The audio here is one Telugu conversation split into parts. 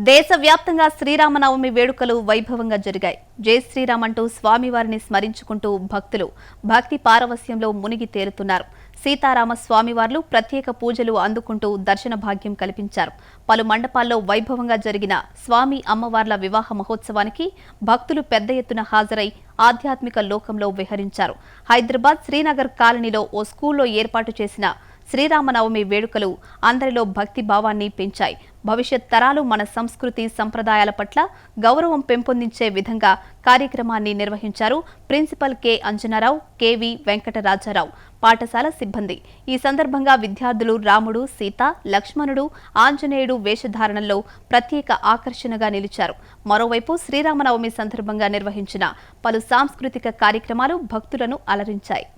దేశవ్యాప్తంగా శ్రీరామనవమి వేడుకలు వైభవంగా జరిగాయి. జై శ్రీరామ్ అంటూ స్వామివారిని స్మరించుకుంటూ భక్తులు భక్తి పారవస్యంలో మునిగి తేలుతున్నారు. సీతారామ స్వామివార్లు ప్రత్యేక పూజలు అందుకుంటూ దర్శన భాగ్యం కల్పించారు. పలు మండపాల్లో వైభవంగా జరిగిన స్వామి అమ్మవార్ల వివాహ మహోత్సవానికి భక్తులు పెద్ద ఎత్తున హాజరై ఆధ్యాత్మిక లోకంలో విహరించారు. హైదరాబాద్ శ్రీనగర్ కాలనీలో ఓ స్కూల్లో ఏర్పాటు చేసిన శ్రీరామనవమి వేడుకలు అందరిలో భక్తి భావాన్ని పెంచాయి. భవిష్యత్ తరాలు మన సంస్కృతి సంప్రదాయాల పట్ల గౌరవం పెంపొందించే విధంగా కార్యక్రమాన్ని నిర్వహించారు ప్రిన్సిపల్ కె అంజనారావు, కెవి వెంకటరాజారావు, పాఠశాల సిబ్బంది. ఈ సందర్భంగా విద్యార్థులు రాముడు, సీత, లక్ష్మణుడు, ఆంజనేయుడు వేషధారణలో ప్రత్యేక ఆకర్షణగా నిలిచారు. మరోవైపు శ్రీరామనవమి సందర్భంగా నిర్వహించిన పలు సాంస్కృతిక కార్యక్రమాలు భక్తులను అలరించాయి.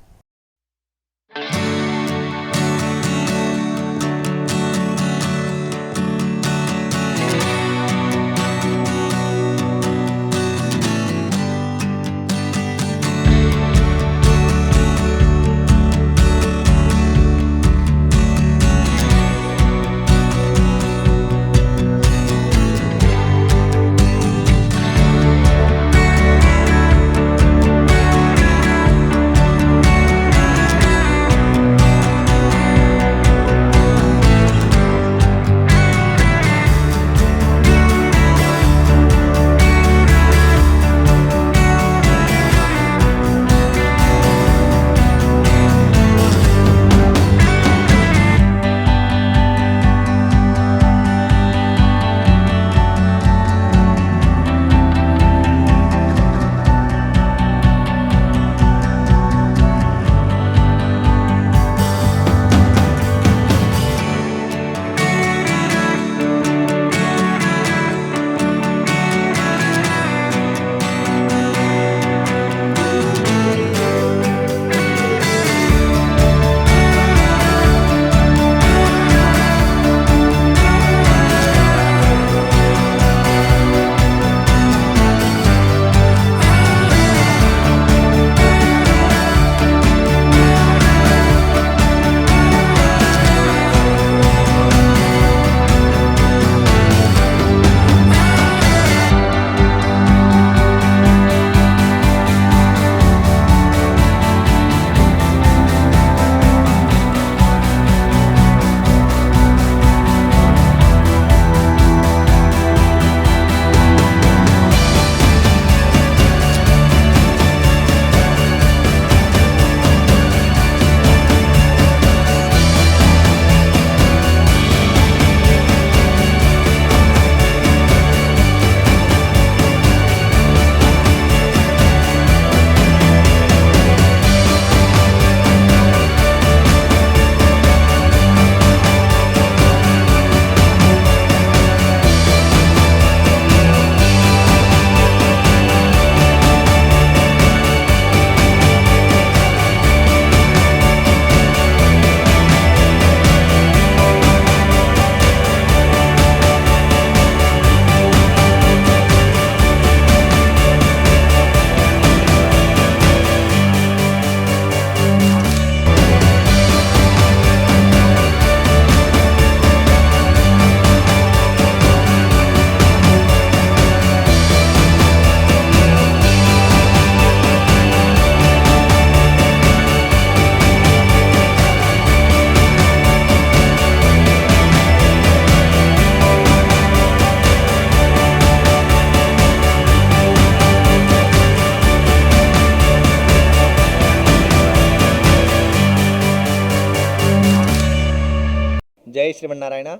జై శ్రీమన్నారాయణ.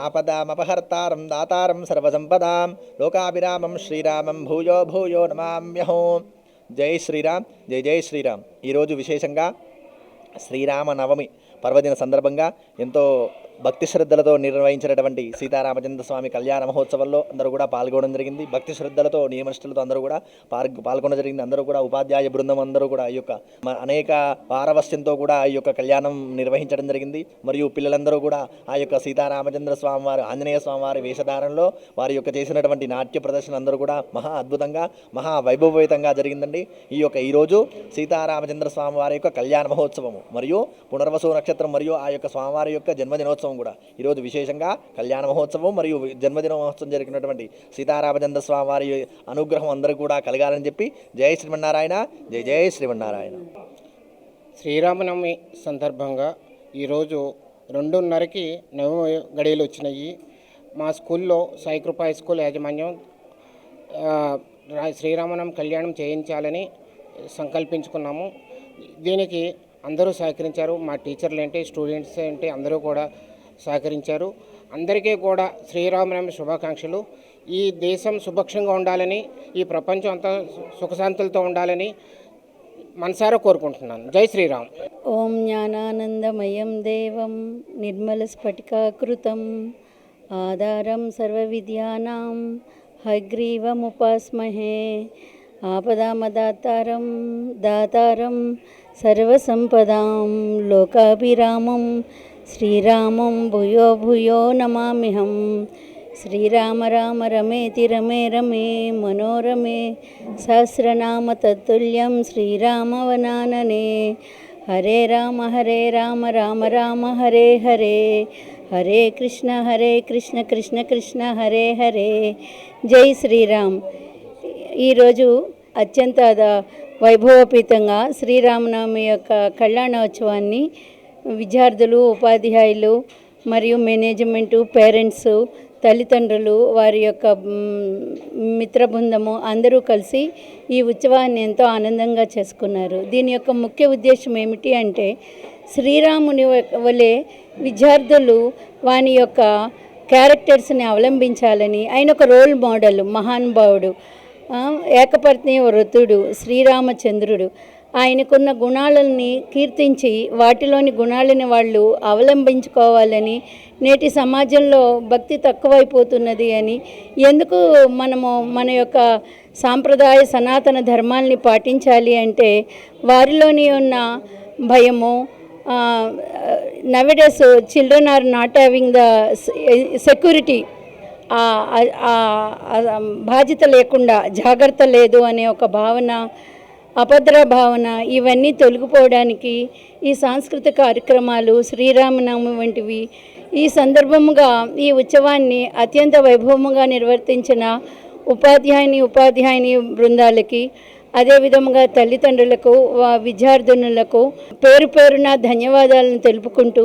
ఆపదామపహర్తారం దాతారం సర్వసంపదాం లోకాభిరామం శ్రీరామం భూయో భూయో నమామ్యహం. జై శ్రీరామ్, జై జై శ్రీరామ్. ఈరోజు విశేషంగా శ్రీరామనవమి పర్వదిన సందర్భంగా ఎంతో భక్తి శ్రద్ధలతో నిర్వహించినటువంటి సీతారామచంద్ర స్వామి కళ్యాణ మహోత్సవంలో అందరూ కూడా పాల్గొనడం జరిగింది. భక్తి శ్రద్ధలతో నియమనిష్టలతో అందరూ కూడా పాల్గొనడం జరిగింది. అందరూ కూడా ఉపాధ్యాయ బృందం అందరూ కూడా ఈ యొక్క అనేక పారవస్యంతో కూడా ఈ యొక్క కళ్యాణం నిర్వహించడం జరిగింది. మరియు పిల్లలందరూ కూడా ఆ యొక్క సీతారామచంద్ర స్వామివారు, ఆంజనేయ స్వామివారి వేషధారణలో వారి యొక్క చేసినటువంటి నాట్య ప్రదర్శన అందరూ కూడా మహా అద్భుతంగా, మహా వైభవయుతంగా జరిగిందండి. ఈరోజు సీతారామచంద్ర స్వామివారి యొక్క కళ్యాణ మహోత్సవము మరియు పునర్వసు నక్షత్రం మరియు ఆ యొక్క స్వామివారి యొక్క జన్మదినోత్సవం మహోత్సవం కూడా ఈరోజు విశేషంగా కళ్యాణ మహోత్సవం మరియు జన్మదిన మహోత్సవం జరిగినటువంటి సీతారామచంద్ర స్వామి వారి అనుగ్రహం అందరూ కూడా కలగాలని చెప్పి జై శ్రీమన్నారాయణ, జై జై శ్రీమన్నారాయణ. శ్రీరామనవమి సందర్భంగా ఈరోజు 2:30కి నవమి గడియలు వచ్చినాయి. మా స్కూల్లో సాయి కృప హై స్కూల్ యాజమాన్యం శ్రీరామనవమి కళ్యాణం చేయించాలని సంకల్పించుకున్నాము. దీనికి అందరూ సహకరించారు. మా టీచర్లు ఏంటి, స్టూడెంట్స్ ఏంటి, అందరూ కూడా సహకరించారు. అందరికీ కూడా శ్రీరామనవమి శుభాకాంక్షలు. ఈ దేశం సుభిక్షంగా ఉండాలని, ఈ ప్రపంచం అంతా సుఖశాంతులతో ఉండాలని మనసారా కోరుకుంటున్నాను. జై శ్రీరామ్. ఓం జ్ఞానానందమయం దేవం నిర్మలస్ఫటికాకృతం ఆధారం సర్వవిద్యానాం హయగ్రీవముపాస్మహే ఆపదామదాతారం దాతారం సర్వసంపదాం లోకాభిరామం శ్రీరామం భూయో భూయో నమామ్యహం. శ్రీరామ రామ రమేతి రమే రమే మనోరమే సహస్రనామ తత్తుల్యం శ్రీరామవనాననే. హరే రామ రామ రామ హరే హరే హరే కృష్ణ కృష్ణ కృష్ణ హరే హరే. జై శ్రీరామ్. ఈరోజు అత్యంత వైభవపేతంగా శ్రీరామనవమి యొక్క కళ్యాణోత్సవాన్ని విద్యార్థులు, ఉపాధ్యాయులు మరియు మేనేజ్మెంటు, పేరెంట్స్, తల్లిదండ్రులు, వారి యొక్క మిత్రబృందము అందరూ కలిసి ఈ ఉత్సవాన్ని ఎంతో ఆనందంగా చేసుకున్నారు. దీని యొక్క ముఖ్య ఉద్దేశం ఏమిటి అంటే, శ్రీరాముని వలె విద్యార్థులు వాని యొక్క క్యారెక్టర్స్ని అవలంబించాలని. ఆయన ఒక రోల్ మోడల్, మహానుభావుడు, ఏకపత్ని వృతుడు శ్రీరామచంద్రుడు. ఆయనకున్న గుణాలని కీర్తించి వాటిలోని గుణాలని వాళ్ళు అవలంబించుకోవాలని, నేటి సమాజంలో భక్తి తక్కువైపోతున్నది అని, ఎందుకు మనము మన యొక్క సాంప్రదాయ సనాతన ధర్మాల్ని పాటించాలి అంటే వారిలోని ఉన్న భయము. Nowadays children are not having the security, బాధ్యత లేకుండా జాగ్రత్త లేదు అనే ఒక భావన, అభద్ర భావన, ఇవన్నీ తొలగిపోవడానికి ఈ సాంస్కృతిక కార్యక్రమాలు, శ్రీరామనవమి వంటివి ఈ సందర్భముగా ఈ ఉత్సవాన్ని అత్యంత వైభవముగా నిర్వర్తించిన ఉపాధ్యాయుని బృందాలకి, అదేవిధంగా తల్లిదండ్రులకు, విద్యార్థినులకు పేరు పేరున ధన్యవాదాలను తెలుపుకుంటూ,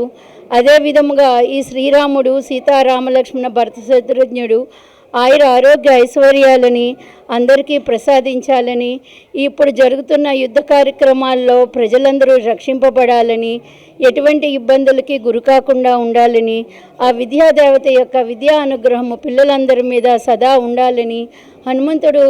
అదేవిధముగా ఈ శ్రీరాముడు సీతారామలక్ష్మణ భరత శత్రుఘ్నుడు ఆయుర ఆరోగ్య ఐశ్వర్యాలని అందరికీ ప్రసాదించాలని, ఇప్పుడు జరుగుతున్న యుద్ధ కార్యక్రమాల్లో ప్రజలందరూ రక్షింపబడాలని, ఎటువంటి ఇబ్బందులకి గురి కాకుండా ఉండాలని, ఆ విద్యాదేవత యొక్క విద్యా అనుగ్రహము పిల్లలందరి మీద సదా ఉండాలని, హనుమంతుడు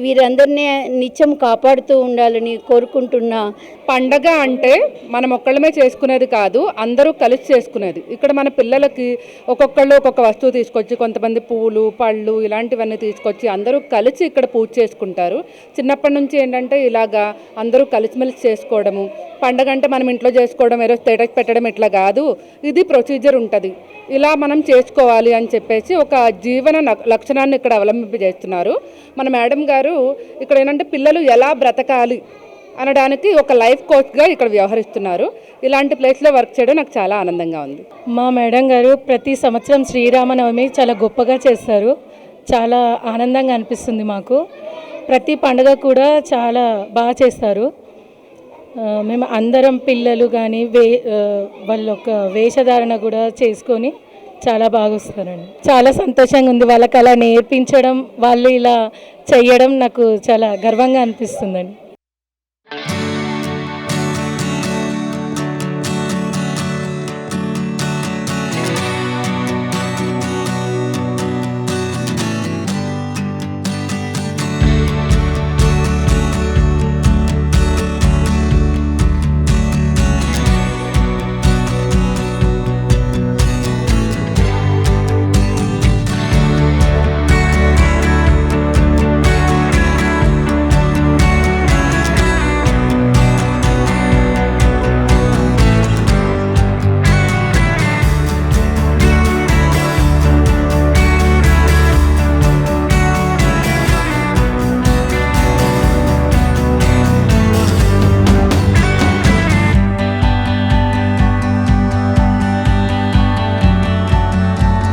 వీరందరినీ నిత్యం కాపాడుతూ ఉండాలని కోరుకుంటున్నా. పండగ అంటే మనం ఒక్కళ్ళమే చేసుకునేది కాదు, అందరూ కలిసి చేసుకునేది. ఇక్కడ మన పిల్లలకి ఒక్కొక్కళ్ళు ఒక్కొక్క వస్తువు తీసుకొచ్చి, కొంతమంది పువ్వులు, పళ్ళు ఇలాంటివన్నీ తీసుకొచ్చి అందరూ కలిసి ఇక్కడ పూజ చేసుకుంటారు. చిన్నప్పటి నుంచి ఏంటంటే ఇలాగా అందరూ కలిసిమెలిసి చేసుకోవడము. పండగ అంటే మనం ఇంట్లో చేసుకోవడం, ఏదో స్టేటస్ పెట్టడం ఇట్లా కాదు, ఇది ప్రొసీజర్ ఉంటుంది. ఇలా మనం చేసుకోవాలి అని చెప్పేసి ఒక జీవన లక్షణాన్ని ఇక్కడ అవలంబింపజేస్తున్నారు మన మేడం గారు. ఇక్కడ ఏంటంటే పిల్లలు ఎలా బ్రతకాలి అనడానికి ఒక లైఫ్ కోచ్గా ఇక్కడ వ్యవహరిస్తున్నారు. ఇలాంటి ప్లేస్లో వర్క్ చేయడం నాకు చాలా ఆనందంగా ఉంది. మా మేడం గారు ప్రతి సంవత్సరం శ్రీరామనవమి చాలా గొప్పగా చేస్తారు. చాలా ఆనందంగా అనిపిస్తుంది మాకు. ప్రతి పండుగ కూడా చాలా బాగా చేస్తారు. మేము అందరం పిల్లలు కానీ వాళ్ళ యొక్క వేషధారణ కూడా చేసుకొని చాలా బాగా వస్తారండి. చాలా సంతోషంగా ఉంది. వాళ్ళకి అలా నేర్పించడం, వాళ్ళు ఇలా చేయడం నాకు చాలా గర్వంగా అనిపిస్తుందండి.